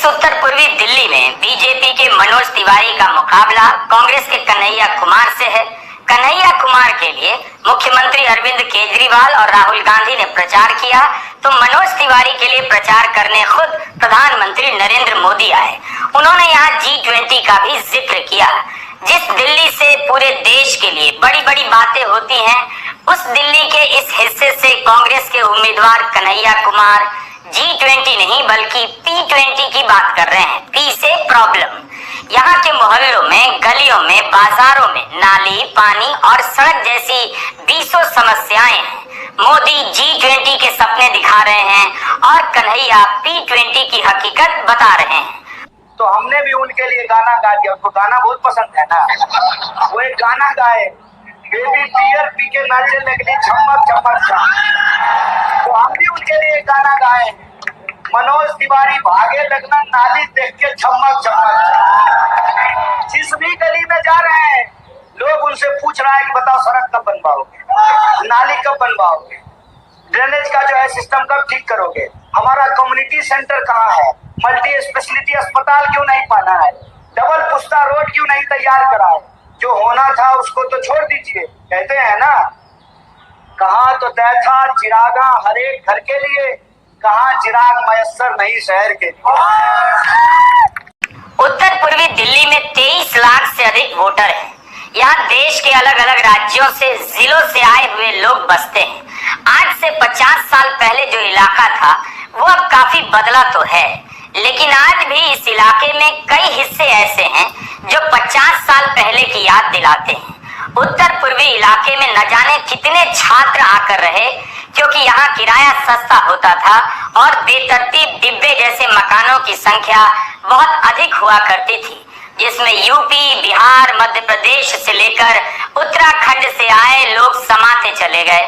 इस उत्तर पूर्वी दिल्ली में बीजेपी के मनोज तिवारी का मुकाबला कांग्रेस के कन्हैया कुमार से है। कन्हैया कुमार के लिए मुख्यमंत्री अरविंद केजरीवाल और राहुल गांधी ने प्रचार किया, तो मनोज तिवारी के लिए प्रचार करने खुद प्रधानमंत्री नरेंद्र मोदी आए। उन्होंने यहाँ G20 का भी जिक्र किया। जिस दिल्ली से पूरे देश के लिए बड़ी बड़ी बातें होती हैं, उस दिल्ली के इस हिस्से से कांग्रेस के उम्मीदवार कन्हैया कुमार G20 नहीं बल्कि P20 की बात कर रहे हैं। P से प्रॉब्लम। यहाँ के मोहल्लों में, गलियों में, बाजारों में नाली, पानी और सड़क जैसी 20 समस्याएं हैं। मोदी G20 के सपने दिखा रहे हैं और कन्हैया P20 की हकीकत बता रहे हैं। तो हमने भी उनके लिए गाना गा दिया। उनको गाना बहुत पसंद है ना, वो एक गाना गाए, बेबी बियर पी के नाचे लगली झमक झमक झमक। तो हम भी उनके लिए गाना गाए, मनोज तिवारी भागे लगना नाली देख के झमक झमक। जिस भी गली में जा रहे हैं लोग उनसे पूछ रहा है कि बताओ सड़क कब बनवाओगे, नाली कब बनवाओगे, ड्रेनेज का जो है सिस्टम कब ठीक करोगे, हमारा कम्युनिटी सेंटर कहाँ है, मल्टी स्पेशलिटी अस्पताल क्यों नहीं बना है, डबल पुस्ता रोड क्यों नहीं तैयार करा है। जो होना था उसको तो छोड़ दीजिए। कहते हैं ना, कहाँ तो तय था चिरागा हर एक घर के लिए, कहाँ चिराग मयस्सर नहीं शहर के लिए। उत्तर पूर्वी दिल्ली में 23 लाख से अधिक वोटर हैं। यहाँ देश के अलग अलग राज्यों से, जिलों से आए हुए लोग बसते हैं। आज से 50 साल पहले जो इलाका था वो अब काफी बदला तो है, लेकिन आज भी इस इलाके में कई हिस्से ऐसे हैं जो 50 साल पहले की याद दिलाते हैं। उत्तर पूर्वी इलाके में न जाने कितने छात्र आकर रहे, क्योंकि यहाँ किराया सस्ता होता था और बेतरतीब डिब्बे जैसे मकानों की संख्या बहुत अधिक हुआ करती थी, जिसमें यूपी, बिहार, मध्य प्रदेश से लेकर उत्तराखंड से आए लोग समाते चले गए।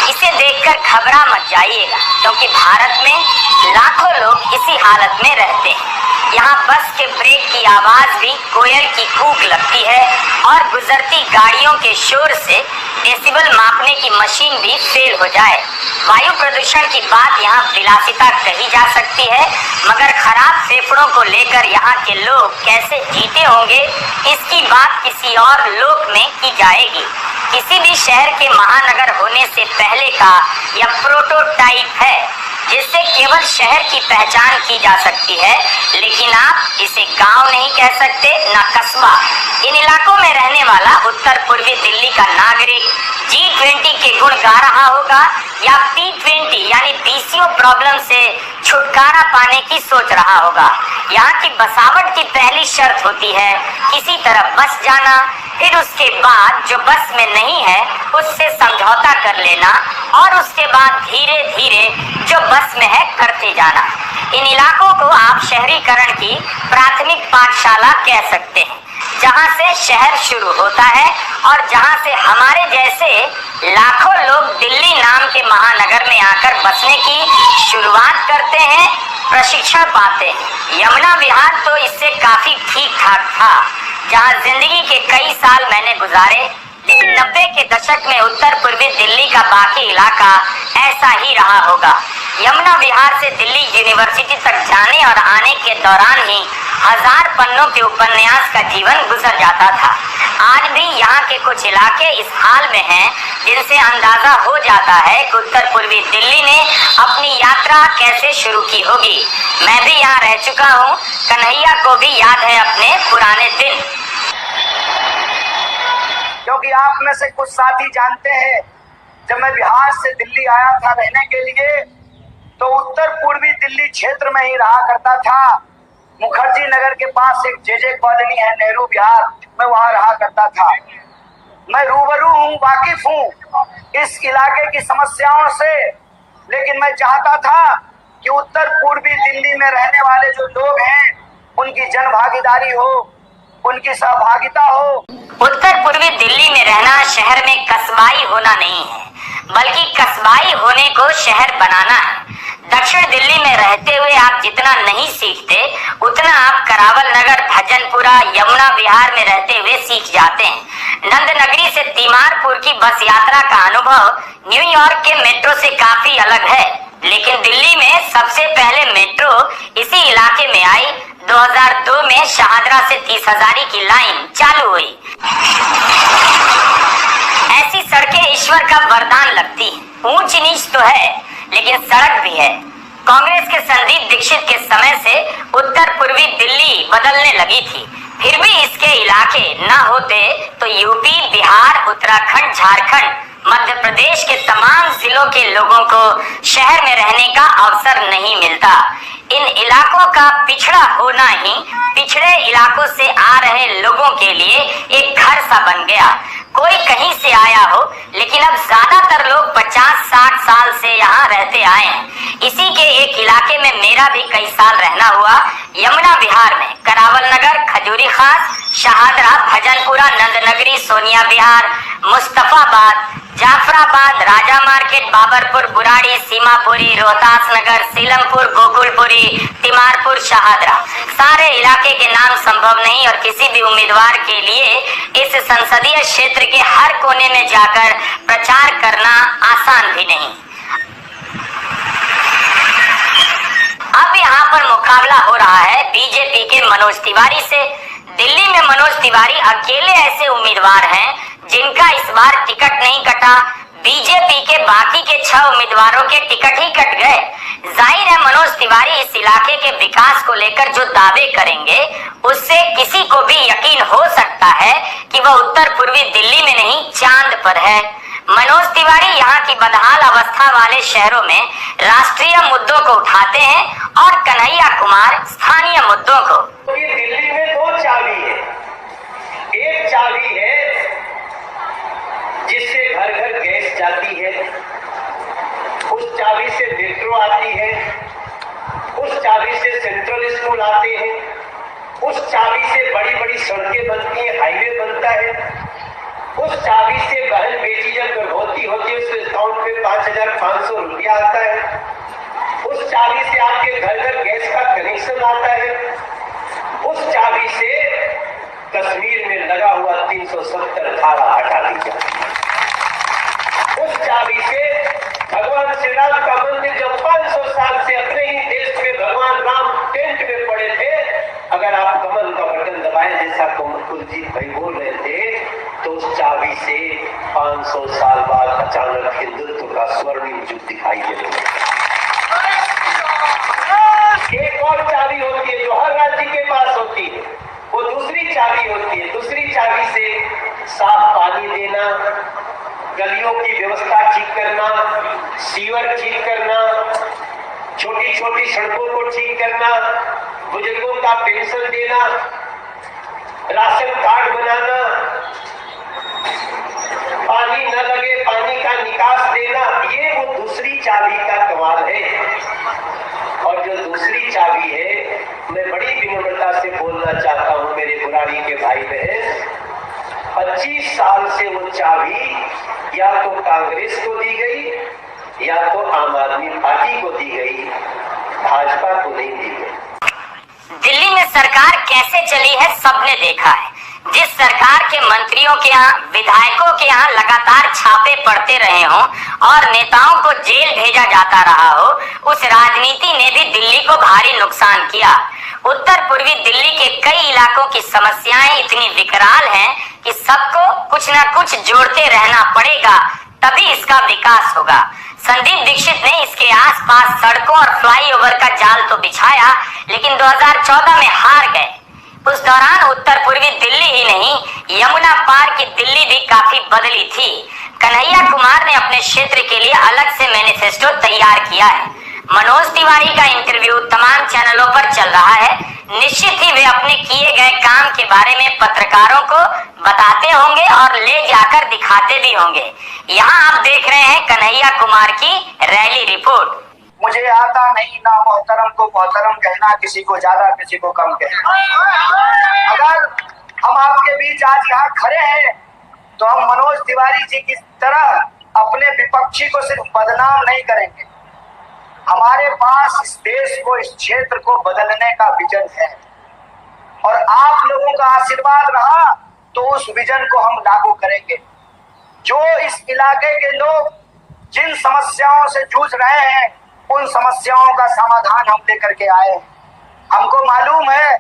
इसे देखकर घबरा मत जाइएगा, क्योंकि भारत में लाखों लोग इसी हालत में रहते हैं। यहाँ बस के ब्रेक की आवाज भी कोयल की कूक लगती है और गुजरती गाड़ियों के शोर से डेसिबल मापने की मशीन भी फेल हो जाए। वायु प्रदूषण की बात यहाँ विलासिता कही जा सकती है, मगर खराब फेफड़ों को लेकर यहाँ के लोग कैसे जीते होंगे, इसकी बात किसी और लोक में की जाएगी। किसी भी शहर के महानगर होने से पहले का यह प्रोटोटाइप है, जिससे केवल शहर की पहचान की जा सकती है, लेकिन आप इसे गांव नहीं कह सकते, न कस्बा। इन इलाकों में रहने वाला उत्तर पूर्वी दिल्ली का नागरिक G20 के गुण गा रहा होगा या P20 यानी PCO प्रॉब्लम से छुटकारा पाने की सोच रहा होगा। यहाँ की बसावट की पहली शर्त होती है किसी तरह बस जाना, फिर उसके बाद जो बस में नहीं है उससे समझौता कर लेना और उसके बाद धीरे धीरे जो बस में है करते जाना। इन इलाकों को आप शहरीकरण की प्राथमिक पाठशाला कह सकते हैं, जहाँ से शहर शुरू होता है और जहाँ से हमारे जैसे लाखों लोग दिल्ली नाम के महानगर में आकर बसने की शुरुआत करते हैं, प्रशिक्षण पाते हैं। यमुना विहार तो इससे काफी ठीक ठाक था, जहाँ जिंदगी के कई साल मैंने गुजारे, लेकिन 90 के दशक में उत्तर पूर्वी दिल्ली का बाकी इलाका ऐसा ही रहा होगा। यमुना विहार से दिल्ली यूनिवर्सिटी तक जाने और आने के दौरान ही 1000 पन्नों के उपन्यास का जीवन गुजर जाता था। आज भी यहाँ के कुछ इलाके इस हाल में हैं, जिनसे अंदाजा हो जाता है कि उत्तर पूर्वी दिल्ली ने अपनी यात्रा कैसे शुरू की होगी। मैं भी यहाँ रह चुका हूँ, कन्हैया को भी याद है अपने पुराने दिन। क्योंकि आप में से कुछ साथी जानते हैं, जब मैं बिहार से दिल्ली आया था रहने के लिए, तो उत्तर पूर्वी दिल्ली क्षेत्र में ही रहा करता था। मुखर्जी नगर के पास एक जेजे कॉलोनी है, नेहरू विहार, मैं वहां रहा करता था। मैं रूबरू हूँ, वाकिफ हूँ इस इलाके की समस्याओं से, लेकिन मैं चाहता था कि उत्तर पूर्वी दिल्ली में रहने वाले जो लोग हैं उनकी जन भागीदारी हो, उनकी सहभागिता हो। उत्तर पूर्वी दिल्ली में रहना शहर में कस्बाई होना नहीं है, बल्कि कस्बाई होने को शहर बनाना है। दक्षिण दिल्ली में रहते हुए आप जितना नहीं सीखते, उतना आप करावल नगर, भजनपुरा, यमुना विहार में रहते हुए सीख जाते हैं। नंदनगरी से तीमारपुर की बस यात्रा का अनुभव न्यूयॉर्क के मेट्रो से काफी अलग है, लेकिन दिल्ली में सबसे पहले मेट्रो इसी इलाके में आई। 2002 में शाहदरा से 30,000 की लाइन चालू हुई। ऐसी सड़कें ईश्वर का वरदान लगती हैं। ऊंच नीच तो है लेकिन सड़क भी है। कांग्रेस के संदीप दीक्षित के समय से उत्तर पूर्वी दिल्ली बदलने लगी थी, फिर भी इसके इलाके न होते तो यूपी, बिहार, उत्तराखंड, झारखंड, मध्य प्रदेश के तमाम जिलों के लोगों को शहर में रहने का अवसर नहीं मिलता। इन इलाकों का पिछड़ा होना ही पिछड़े इलाकों से आ रहे लोगों के लिए एक घर सा बन गया। कोई कहीं से आया हो, लेकिन अब ज्यादातर लोग 50-60 साल से यहाँ रहते आए हैं। इसी के एक इलाके में मेरा भी कई साल रहना हुआ। यमुना विहार में करावल नगर, खजूरी खास, शाहदरा, भजनपुरा, नंदनगरी, सोनिया विहार, मुस्तफाबाद, जाफराबाद, राजा मार्केट, बाबरपुर, बुराड़ी, सीमापुरी, रोहतास नगर, सीलमपुर, गोकुलपुरी, तिमारपुर, शाहदरा, सारे इलाके के नाम संभव नहीं और किसी भी उम्मीदवार के लिए इस संसदीय क्षेत्र के हर कोने में जाकर प्रचार करना आसान भी नहीं। अब यहाँ पर मुकाबला हो रहा है बीजेपी के मनोज तिवारी से। दिल्ली में मनोज तिवारी अकेले ऐसे उम्मीदवार हैं जिनका इस बार टिकट नहीं कटा। बीजेपी के बाकी के 6 उम्मीदवारों के टिकट ही कट गए। जाहिर है मनोज तिवारी इस इलाके के विकास को लेकर जो दावे करेंगे उससे किसी को भी यकीन हो सकता है कि वह उत्तर पूर्वी दिल्ली में नहीं चांद पर है। मनोज तिवारी यहाँ की बदहाल अवस्था वाले शहरों में राष्ट्रीय मुद्दों को उठाते हैं और कन्हैया कुमार स्थानीय मुद्दों को। दिल्ली में 2 चाबी है। एक चाबी है जिससे घर घर गैस जाती है, उस चाबी से मेट्रो आती है, उस चाबी से सेंट्रल स्कूल आते हैं, उस चाबी से बड़ी बड़ी सड़कें बनती हैं, हाईवे बनता है, उस चाबी से बहन बेटी जब गर्भवती होती है उसके अकाउंट में 5,500 रुपया आता है, उस चाबी से आपके घर घर गैस का कनेक्शन आता है, उस चाबी से कश्मीर में लगा हुआ 370 धारा हटा दी जाती है। उस चाबी से भगवान श्री राम का मंदिर जब 500 साल से अपने ही देश में भगवान राम टेंट में पड़े थे, अगर आप कमल का बटन दबाएं जैसा कुलजीत भाई बोल रहे थे, तो उस चाबी से 500 साल बाद अचानक हिंदुत्व का स्वर्णिम युग दिखाई देगा। एक और चाबी होती है जो हर राज्य के पास होती है, वो दूसरी चाबी होती है। दूसरी चाबी से साफ पानी देना, गलियों की व्यवस्था ठीक करना, सीवर ठीक करना, छोटी छोटी सड़कों को ठीक करना, बुजुर्गों का पेंशन देना, राशन कार्ड बनाना, पानी न लगे पानी का निकास देना, ये वो दूसरी चाबी का कमाल है। और जो दूसरी चाबी है, मैं बड़ी विनम्रता से बोलना चाहता हूं मेरे बुराड़ी के भाई बहन, 25 साल से वो चाबी या तो कांग्रेस को दी गई या तो आम आदमी पार्टी को दी गई, भाजपा को नहीं दी गई। दिल्ली में सरकार कैसे चली है सबने देखा है। जिस सरकार के मंत्रियों के यहाँ, विधायकों के यहाँ लगातार छापे पड़ते रहे हों और नेताओं को जेल भेजा जाता रहा हो, उस राजनीति ने भी दिल्ली को भारी नुकसान किया। उत्तर पूर्वी दिल्ली के कई इलाकों की समस्याएं इतनी विकराल हैं कि सबको कुछ न कुछ जोड़ते रहना पड़ेगा, तभी इसका विकास होगा। संदीप दीक्षित ने इसके आसपास सड़कों और फ्लाईओवर का जाल तो बिछाया, लेकिन 2014 में हार गए। उस दौरान उत्तर पूर्वी दिल्ली ही नहीं, यमुना पार की दिल्ली भी काफी बदली थी। कन्हैया कुमार ने अपने क्षेत्र के लिए अलग से मैनिफेस्टो तैयार किया है। मनोज तिवारी का इंटरव्यू तमाम चैनलों पर चल रहा है। निश्चित ही वे अपने किए गए काम के बारे में पत्रकारों को बताते होंगे और ले जाकर दिखाते भी होंगे। यहाँ आप देख रहे हैं कन्हैया कुमार की रैली रिपोर्ट। मुझे आता नहीं ना मोहतरम को मोहतरम कहना, किसी को ज्यादा किसी को कम कहना। अगर हम आपके बीच आज यहाँ खड़े हैं तो हम मनोज तिवारी जी की तरह अपने विपक्षी को सिर्फ बदनाम नहीं करेंगे। हमारे पास इस देश को, इस क्षेत्र को बदलने का विजन है और आप लोगों का आशीर्वाद रहा तो उस विजन को हम लागू करेंगे। जो इस इलाके के लोग जिन समस्याओं से जूझ रहे हैं उन समस्याओं का समाधान हम लेकर के आए हैं। हमको मालूम है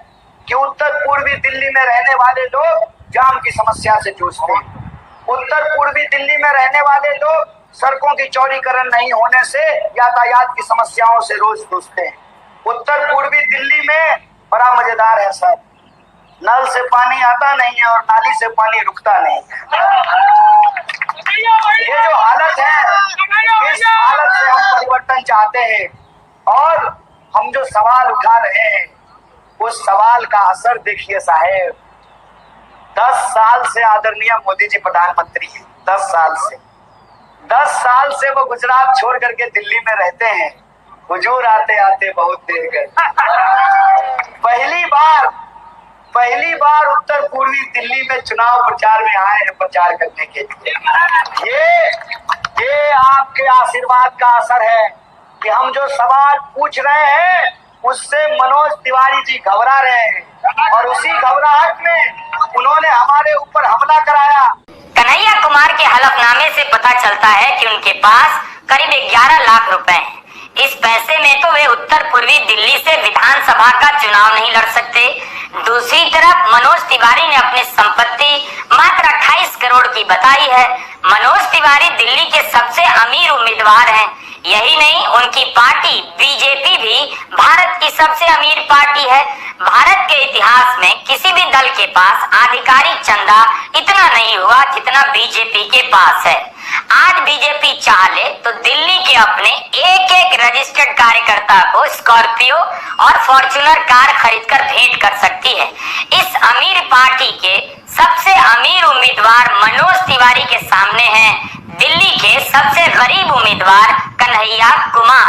कि उत्तर पूर्वी दिल्ली में रहने वाले लोग जाम की समस्या से जूझते हैं। उत्तर पूर्वी दिल्ली में रहने वाले लोग सड़कों की चौड़ीकरण नहीं होने से यातायात की समस्याओं से रोज जूझते हैं। उत्तर पूर्वी दिल्ली में बड़ा मजेदार है सर, नल से पानी आता नहीं है और नाली से पानी रुकता नहीं है। ये जो हालत है, इस हालत से हम परिवर्तन चाहते हैं और हम जो सवाल उठा रहे हैं उस सवाल का असर देखिए साहेब। 10 साल से आदरणीय मोदी जी प्रधानमंत्री हैं। 10 साल से वो गुजरात छोड़ करके दिल्ली में रहते हैं। हुजूर आते आते बहुत देर गए। पहली बार उत्तर पूर्वी दिल्ली में चुनाव प्रचार में आए हैं प्रचार करने के लिए। ये आपके आशीर्वाद का असर है कि हम जो सवाल पूछ रहे हैं उससे मनोज तिवारी जी घबरा रहे हैं और उसी घबराहट में उन्होंने हमारे ऊपर हमला कराया। कन्हैया कुमार के हलफनामे से पता चलता है कि उनके पास करीब 11 लाख रुपए हैं। इस पैसे में तो वे उत्तर पूर्वी दिल्ली से विधानसभा का चुनाव नहीं लड़ सकते। दूसरी तरफ मनोज तिवारी ने अपनी संपत्ति मात्र 28 करोड़ की बताई है। मनोज तिवारी दिल्ली के सबसे अमीर उम्मीदवार हैं। यही नहीं, उनकी पार्टी बीजेपी भी भारत की सबसे अमीर पार्टी है। भारत के इतिहास में किसी भी दल के पास आधिकारिक चंदा इतना नहीं हुआ जितना बीजेपी के पास है। आज बीजेपी चाह ले तो दिल्ली के अपने एक रजिस्टर्ड कार्यकर्ता को स्कॉर्पियो और फॉर्च्यूनर कार खरीदकर भेंट कर सकती है। इस अमीर पार्टी के सबसे अमीर उम्मीदवार मनोज तिवारी के सामने हैं दिल्ली के सबसे गरीब उम्मीदवार कन्हैया कुमार।